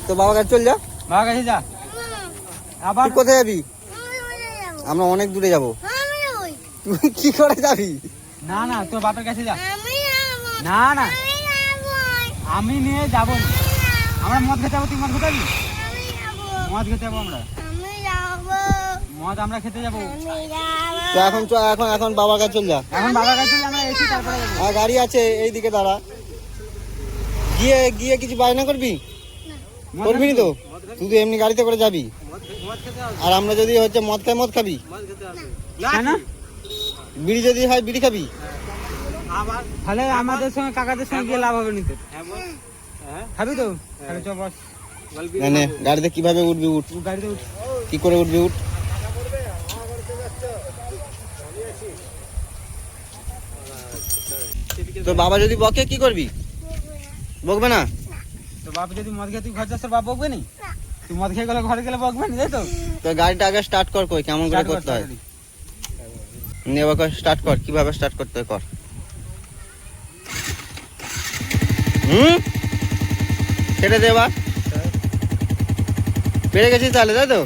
তো বাবার কাছে চল যা, বাবার কাছে যা। আবার তুই কোথায় যাবি? আমরা অনেক দূরে যাবো। তুই কি করে যাবি? না না, তোর বাপের কাছে যা। না না, আমি নিয়ে যাবো না। আমরা মদ খেতে যাবো, তুই মদ খেতে যাবি? মদ খেতে যাবো আমরা, মদ আমরা খেতে যাবো। তো এখন এখন বাবার কাছে চল যা। এখন বাবার কাছে আমরা এসি তারপরে যাবো। আর গাড়ি আছে এইদিকে দাঁড়া, গিয়ে গিয়ে কিছু বায়না করবি? করবি নি তো? তুই তো এমনি গাড়িতে করে যাবি, আর আমরা যদি হচ্ছে মদ খাই মদ খাবি, না বিড়ি যদি হয় বিড়ি খাবি। তাহলে আমাদের সঙ্গে কাকাদের সঙ্গে গিয়ে লাভ হবে নি তো? খাবি তো? তাহলে চ বস। নে গাড়িতে কিভাবে উঠবি উঠ, গাড়িতে উঠ। কি করে উঠবি উঠ। তোর বাবা যদি বকে কি করবি? বকবে না? তো বাপ যদি মদ খেয়ে তুই ঘর যাস, তোর বাপ বকবে নি? তুই মদ খেয়ে গেলে ঘরে গেলে বকবে নি, তাই তো? তো গাড়িটা আগে স্টার্ট কর, কই কেমন করে করতে হয় নেবা, কর স্টার্ট কর, কিভাবে স্টার্ট করতে হয় কর। ছেড়ে দে এবার, পেরে গেছিস তাহলে, তাই তো?